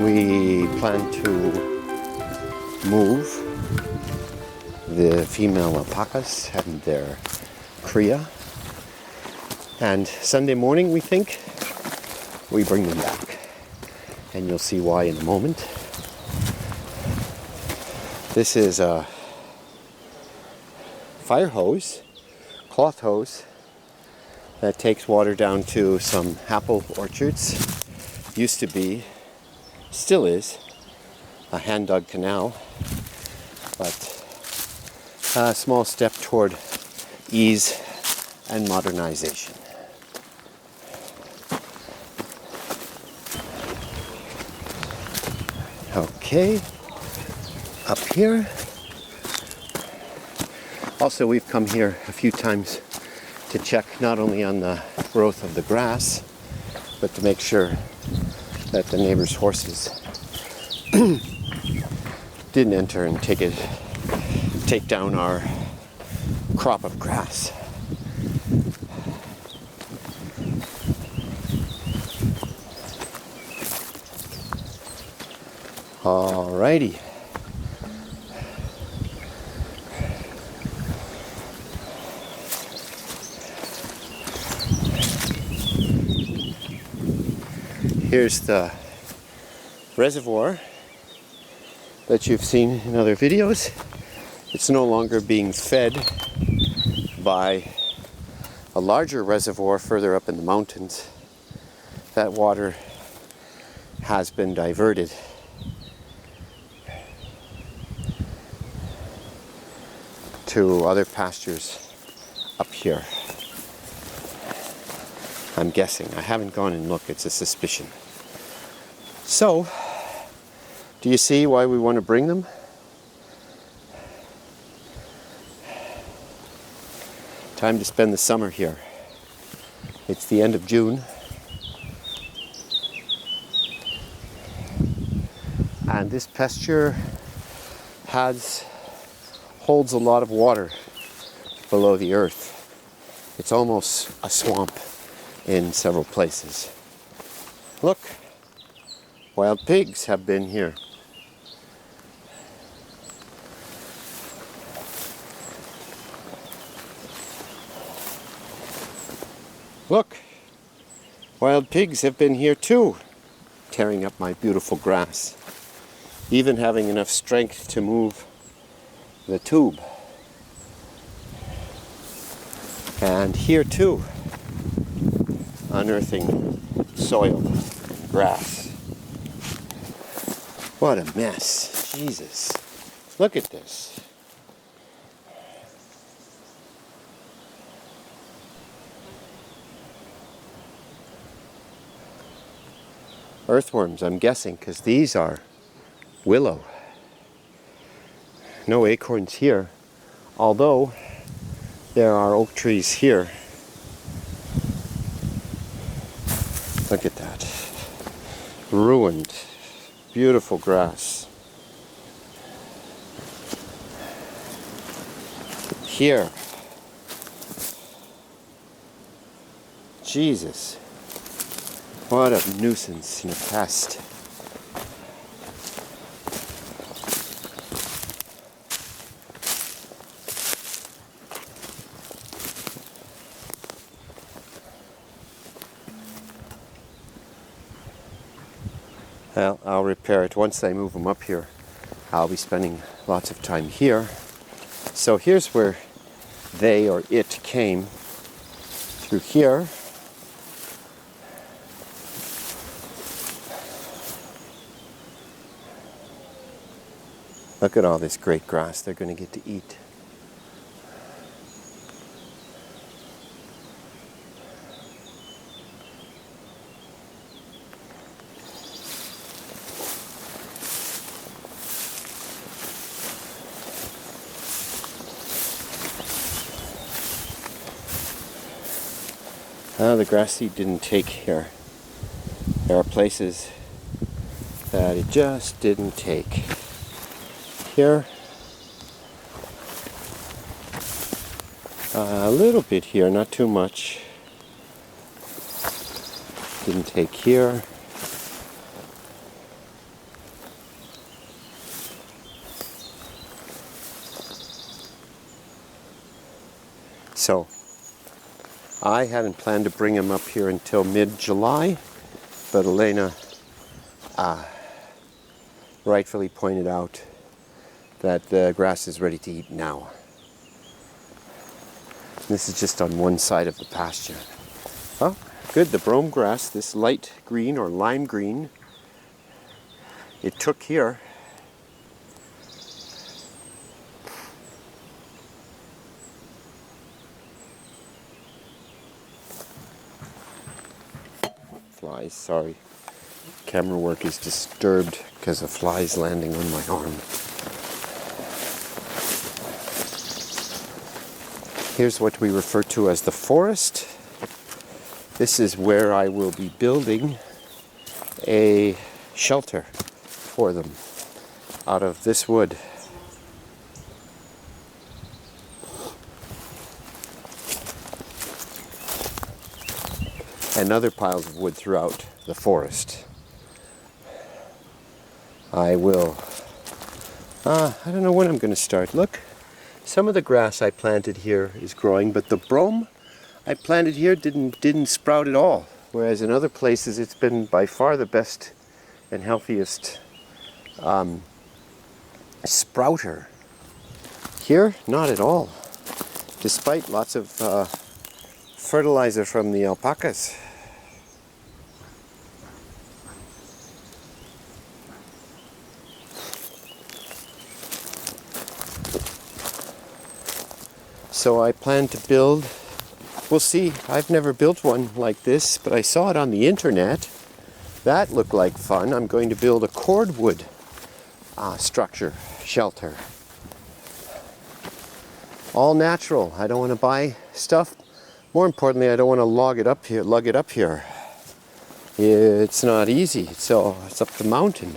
We plan to move the female alpacas and their cria, and Sunday morning we think we bring them back, and you'll see why in a moment. This is a fire hose, cloth hose, that takes water down to some apple orchards. Used to be, still is, a hand-dug canal, but a small step toward ease and modernization. Okay, up here. Also, we've come here a few times to check not only on the growth of the grass, but to make sure that the neighbor's horses didn't enter and take down our crop of grass. Alrighty. Here's the reservoir that you've seen in other videos. It's no longer being fed by a larger reservoir further up in the mountains. That water has been diverted to other pastures up here. I'm guessing. I haven't gone and looked. It's a suspicion. So, do you see why we want to bring them? Time to spend the summer here. It's the end of June. And this pasture holds a lot of water below the earth. It's almost a swamp in several places. Look, wild pigs have been here. Look, wild pigs have been here too, tearing up my beautiful grass, even having enough strength to move the tube. And here too, unearthing soil and grass. What a mess. Jesus. Look at this. Earthworms, I'm guessing, because these are willow. No acorns here, although there are oak trees here. Look at that. Ruined. Beautiful grass. Here. Jesus. What a nuisance and a pest. Well, I'll repair it. Once I move them up here, I'll be spending lots of time here. So here's where they or it came, through here. Look at all this great grass they're going to get to eat. The grass seed didn't take here. There are places that it just didn't take. Here, a little bit here, not too much. Didn't take here. So I hadn't planned to bring him up here until mid-July, but Elena rightfully pointed out that the grass is ready to eat now. This is just on one side of the pasture. Oh, good, the brome grass, this light green or lime green, it took here. Flies, sorry. Camera work is disturbed because of flies landing on my arm. Here's what we refer to as the forest. This is where I will be building a shelter for them out of this wood. And other piles of wood throughout the forest. I will, I don't know when I'm going to start. Look, some of the grass I planted here is growing, but the brome I planted here didn't sprout at all. Whereas in other places it's been by far the best and healthiest sprouter. Here, not at all. Despite lots of fertilizer from the alpacas. So I plan to build, we'll see, I've never built one like this, but I saw it on the internet. That looked like fun. I'm going to build a cordwood structure, shelter. All natural. I don't want to buy stuff. More importantly, I don't want to lug it up here. It's not easy, so it's up the mountain.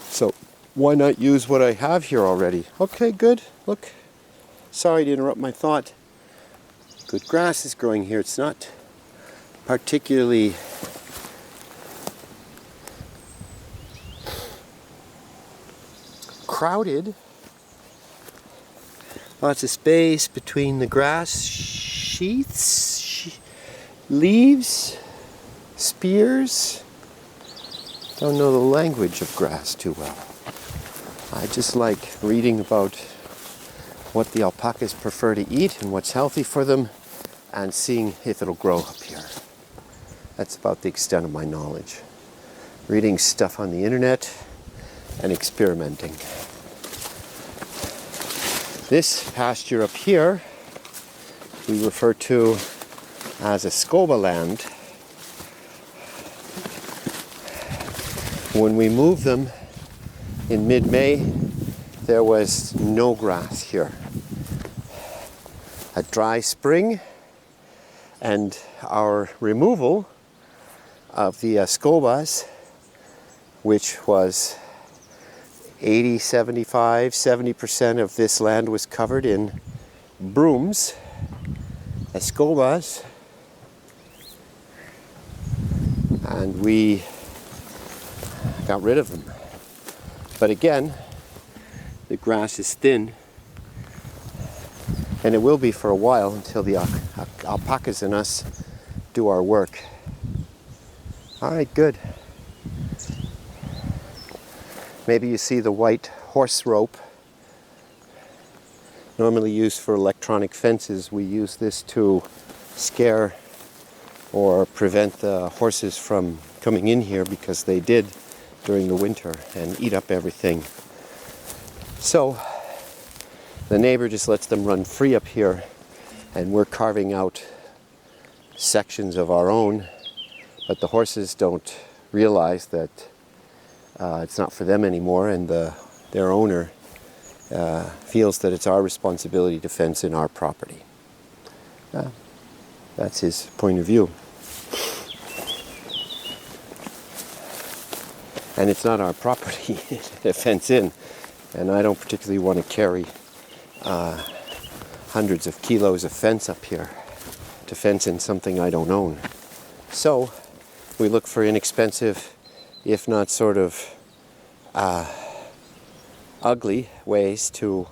So why not use what I have here already? Okay, good. Look. Sorry to interrupt my thought. Good grass is growing here. It's not particularly crowded. Lots of space between the grass sheaths, leaves, spears. Don't know the language of grass too well. I just like reading about what the alpacas prefer to eat and what's healthy for them, and seeing if it'll grow up here. That's about the extent of my knowledge. Reading stuff on the internet and experimenting. This pasture up here we refer to as a scoba land. When we moved them in mid-May, there was no grass here. A dry spring, and our removal of the scobas, which was 80, 75, 70% of this land was covered in brooms, scobas, and we got rid of them. But again, the grass is thin, and it will be for a while until the alpacas and us do our work. All right, good. Maybe you see the white horse rope, normally used for electronic fences. We use this to scare or prevent the horses from coming in here, because they did during the winter and eat up everything. So the neighbor just lets them run free up here, and we're carving out sections of our own, but the horses don't realize that it's not for them anymore, and their owner feels that it's our responsibility to fence in our property. That's his point of view. And it's not our property to fence in, and I don't particularly want to carry hundreds of kilos of fence up here to fence in something I don't own. So we look for inexpensive, if not sort of ugly ways to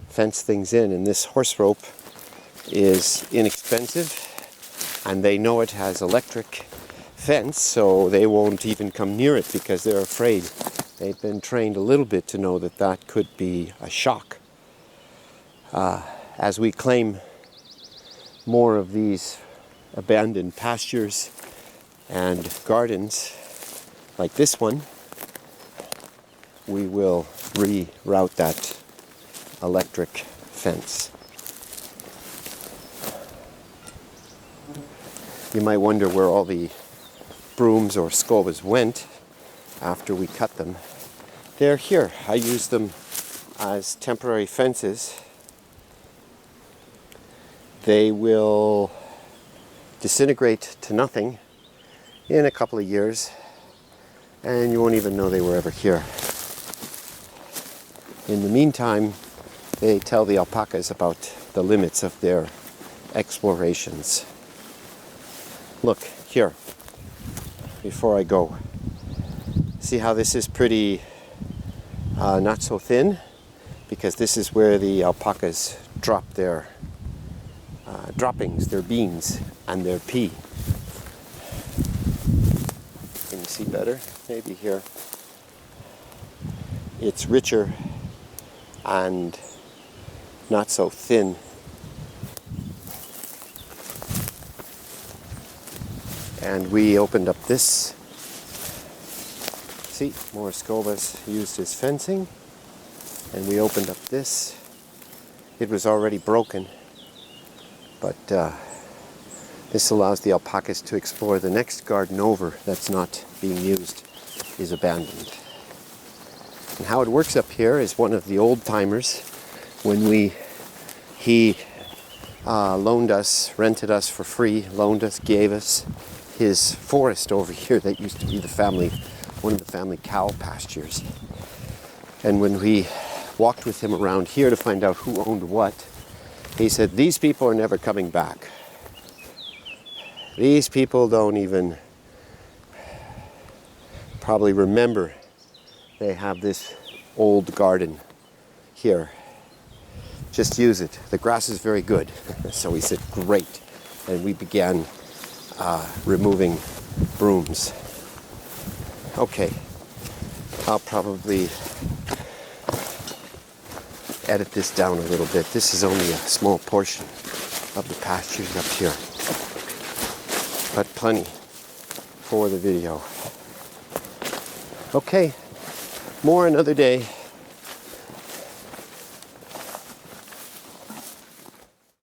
fence things in, and this horse rope is inexpensive, and they know it has electric fence, so they won't even come near it because they're afraid. They've been trained a little bit to know that that could be a shock. As we claim more of these abandoned pastures and gardens like this one, we will reroute that electric fence. You might wonder where all the brooms or scobas went after we cut them. They're here. I use them as temporary fences. They will disintegrate to nothing in a couple of years, and you won't even know they were ever here. In the meantime, they tell the alpacas about the limits of their explorations. Look, here, before I go. See how this is pretty not so thin? Because this is where the alpacas drop their droppings, their beans, and their pee. Can you see better? Maybe here. It's richer and not so thin. And we opened up this. See, more scobas used as fencing. And we opened up this. It was already broken, but this allows the alpacas to explore the next garden over that's not being used, is abandoned. And how it works up here is one of the old timers, when he loaned us, rented us for free, gave us his forest over here that used to be one of the family cow pastures. And when we walked with him around here to find out who owned what, he said, these people are never coming back. These people don't even probably remember they have this old garden here. Just use it. The grass is very good. So he said, great. And we began removing brooms. Okay, I'll probably edit this down a little bit. This is only a small portion of the pastures up here, but plenty for the video. Okay, more another day.